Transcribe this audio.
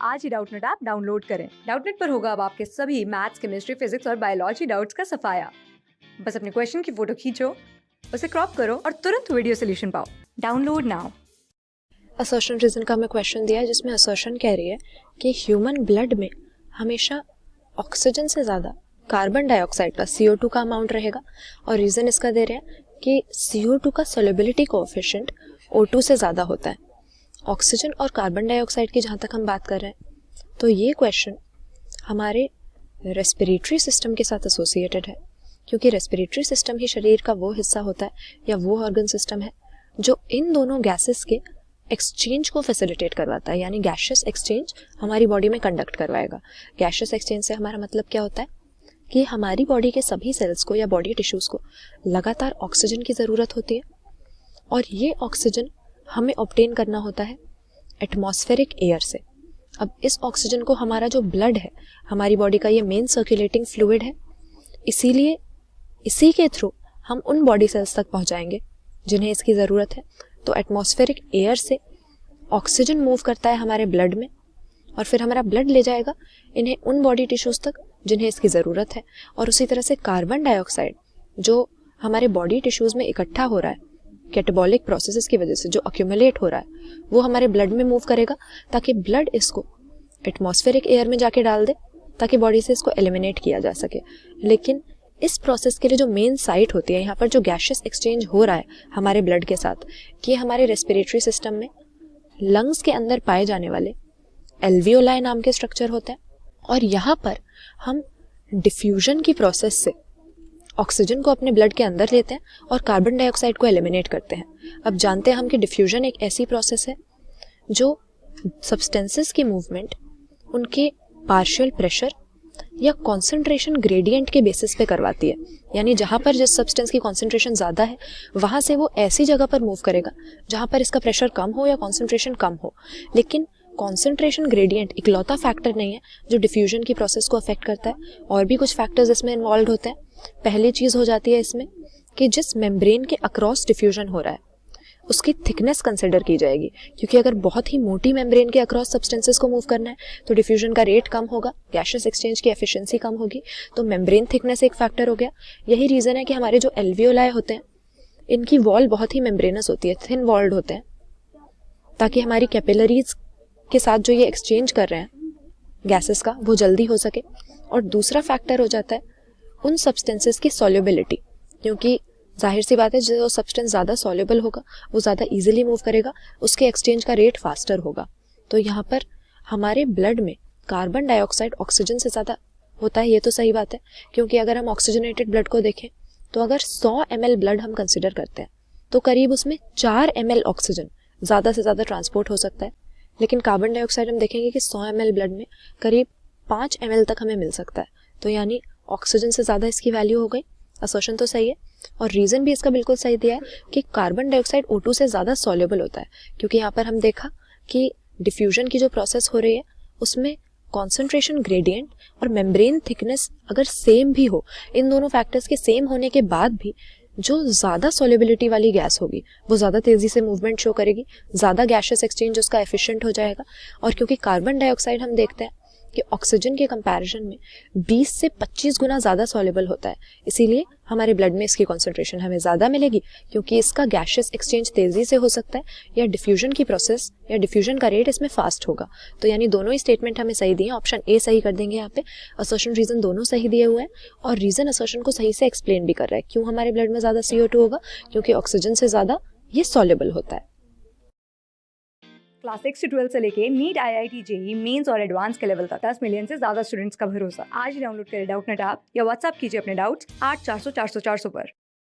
आज ही Doubtnut app download करें। Doubtnut पर होगा अब आपके सभी मैथ्स, केमिस्ट्री, फिजिक्स और बायोलॉजी डाउट्स का सफाया। बस अपने क्वेश्चन की फोटो खींचो, उसे क्रॉप करो और तुरंत वीडियो सोल्यूशन पाओ। Download now. असर्शन रीजन का हमें क्वेश्चन दिया है जिसमें असर्शन कह रही है कि ह्यूमन ब्लड में हमेशा ऑक्सीजन से ज़्यादा कार्बन डाइऑक्साइड का CO2 का अमाउंट रहेगा और रीज़न इसका दे रहे हैं कि CO2 का सोलेबिलिटी कोएफिशिएंट O2 से ज़्यादा होता है। ऑक्सीजन और कार्बन डाइऑक्साइड की जहाँ तक हम बात कर रहे हैं तो ये क्वेश्चन हमारे रेस्पिरेटरी सिस्टम के साथ एसोसिएटेड है, क्योंकि रेस्पिरेटरी सिस्टम ही शरीर का वो हिस्सा होता है या वो ऑर्गन सिस्टम है जो इन दोनों गैसेस के एक्सचेंज को फैसिलिटेट करवाता है, यानी गैशियस एक्सचेंज हमारी बॉडी में कंडक्ट करवाएगा। गैशियस एक्सचेंज से हमारा मतलब क्या होता है कि हमारी बॉडी के सभी सेल्स को या बॉडी टिश्यूज को लगातार ऑक्सीजन की ज़रूरत होती है और ये ऑक्सीजन हमें ऑब्टेन करना होता है एटमॉस्फेरिक एयर से। अब इस ऑक्सीजन को हमारा जो ब्लड है, हमारी बॉडी का ये मेन सर्कुलेटिंग फ्लूइड है, इसीलिए इसी के थ्रू हम उन बॉडी सेल्स तक पहुंचाएंगे जिन्हें इसकी ज़रूरत है। तो एटमॉस्फेरिक एयर से ऑक्सीजन मूव करता है हमारे ब्लड में और फिर हमारा ब्लड ले जाएगा इन्हें उन बॉडी टिश्यूज तक जिन्हें इसकी ज़रूरत है। और उसी तरह से कार्बन डाइऑक्साइड जो हमारे बॉडी टिश्यूज में इकट्ठा हो रहा है कैटाबॉलिक प्रोसेसेस की वजह से, जो अक्यूमुलेट हो रहा है, वो हमारे ब्लड में मूव करेगा ताकि ब्लड इसको एटमॉस्फेरिक एयर में जाके डाल दे ताकि बॉडी से इसको एलिमिनेट किया जा सके। लेकिन इस प्रोसेस के लिए जो मेन साइट होती है, यहाँ पर जो गैशियस एक्सचेंज हो रहा है हमारे ब्लड के साथ, कि हमारे रेस्पिरेटरी सिस्टम में लंग्स के अंदर पाए जाने वाले एल्वियोलाई नाम के स्ट्रक्चर होते हैं और यहाँ पर हम डिफ्यूजन की प्रोसेस से ऑक्सीजन को अपने ब्लड के अंदर लेते हैं और कार्बन डाइऑक्साइड को एलिमिनेट करते हैं। अब जानते हैं हम कि डिफ्यूजन एक ऐसी प्रोसेस है जो सब्सटेंसेस की मूवमेंट उनके पार्शियल प्रेशर या कॉन्सेंट्रेशन ग्रेडियंट के बेसिस पे करवाती है, यानी जहाँ पर जिस सब्सटेंस की कॉन्सेंट्रेशन ज़्यादा है वहाँ से वो ऐसी जगह पर मूव करेगा जहाँ पर इसका प्रेशर कम हो या कॉन्सेंट्रेशन कम हो। लेकिन कॉन्सेंट्रेशन ग्रेडियंट इकलौता फैक्टर नहीं है जो डिफ्यूजन की प्रोसेस को अफेक्ट करता है, और भी कुछ फैक्टर्स इसमें इन्वॉल्व होते हैं। पहली चीज़ हो जाती है इसमें कि जिस मेम्ब्रेन के अक्रॉस डिफ्यूजन हो रहा है उसकी थिकनेस कंसिडर की जाएगी, क्योंकि अगर बहुत ही मोटी मेम्ब्रेन के अक्रॉस सब्सटेंसेस को मूव करना है तो डिफ्यूजन का रेट कम होगा, गैशियस एक्सचेंज की एफिशिएंसी कम होगी। तो मेम्ब्रेन थिकनेस एक फैक्टर हो गया। यही रीज़न है कि हमारे जो एल्वियोलाई होते हैं इनकी वॉल बहुत ही मेम्ब्रेनस होती है, थिन वॉल्ड होते हैं, ताकि हमारी कैपिलरीज के साथ जो ये एक्सचेंज कर रहे हैं गैसेस का वो जल्दी हो सके। और दूसरा फैक्टर हो जाता है उन सब्सटेंसेस की सॉल्युबिलिटी, क्योंकि जाहिर सी बात है जो सब्सटेंस ज़्यादा सॉल्युबल होगा वो ज़्यादा इजीली मूव करेगा, उसके एक्सचेंज का रेट फास्टर होगा। तो यहाँ पर हमारे ब्लड में कार्बन डाइऑक्साइड ऑक्सीजन से ज़्यादा होता है, ये तो सही बात है, क्योंकि अगर हम ऑक्सीजनेटेड ब्लड को देखें तो अगर 100 ml ब्लड हम कंसिडर करते हैं तो करीब उसमें 4 ml ऑक्सीजन ज़्यादा से ज़्यादा ट्रांसपोर्ट हो सकता है। लेकिन कार्बन डाइऑक्साइड हम देखेंगे कि 100 ml ब्लड में करीब 5 ml तक हमें मिल सकता है। तो यानी ऑक्सीजन से ज़्यादा इसकी वैल्यू हो गई। असर्शन तो सही है और रीज़न भी इसका बिल्कुल सही दिया है कि कार्बन डाइऑक्साइड O2 से ज़्यादा सॉल्युबल होता है, क्योंकि यहाँ पर हम देखा कि डिफ्यूजन की जो प्रोसेस हो रही है उसमें कॉन्सेंट्रेशन ग्रेडियंट और मेम्ब्रेन थिकनेस अगर सेम भी हो, इन दोनों फैक्टर्स के सेम होने के बाद भी जो ज़्यादा सॉल्युबिलिटी वाली गैस होगी वो ज़्यादा तेज़ी से मूवमेंट शो करेगी, ज़्यादा गैशियस एक्सचेंज उसका एफिशिएंट हो जाएगा। और क्योंकि कार्बन डाइऑक्साइड हम देखते हैं कि ऑक्सीजन के कंपैरिजन में 20 से 25 गुना ज़्यादा सॉल्युबल होता है, इसीलिए हमारे ब्लड में इसकी कॉन्सेंट्रेशन हमें ज़्यादा मिलेगी, क्योंकि इसका गैशियस एक्सचेंज तेज़ी से हो सकता है या डिफ्यूजन की प्रोसेस या डिफ्यूजन का रेट इसमें फास्ट होगा। तो यानी दोनों ही स्टेटमेंट हमें सही दिए, ऑप्शन ए सही कर देंगे यहाँ पे। असर्शन रीज़न दोनों सही दिए हुए हैं और रीज़न असर्शन को सही से एक्सप्लेन भी कर रहा है क्यों हमारे ब्लड में ज़्यादा CO2 होगा, क्योंकि ऑक्सीजन से ज़्यादा ये सॉल्युबल होता है। क्लास 6 से 12 से लेके नीट, IIT, JEE मेंस और एडवांस के लेवल तक 10 मिलियन से ज्यादा स्टूडेंट्स का भरोसा। आज ही डाउनलोड करें डाउटनेट ऐप या व्हाट्सएप कीजिए अपने डाउट्स 8400 400 400 पर।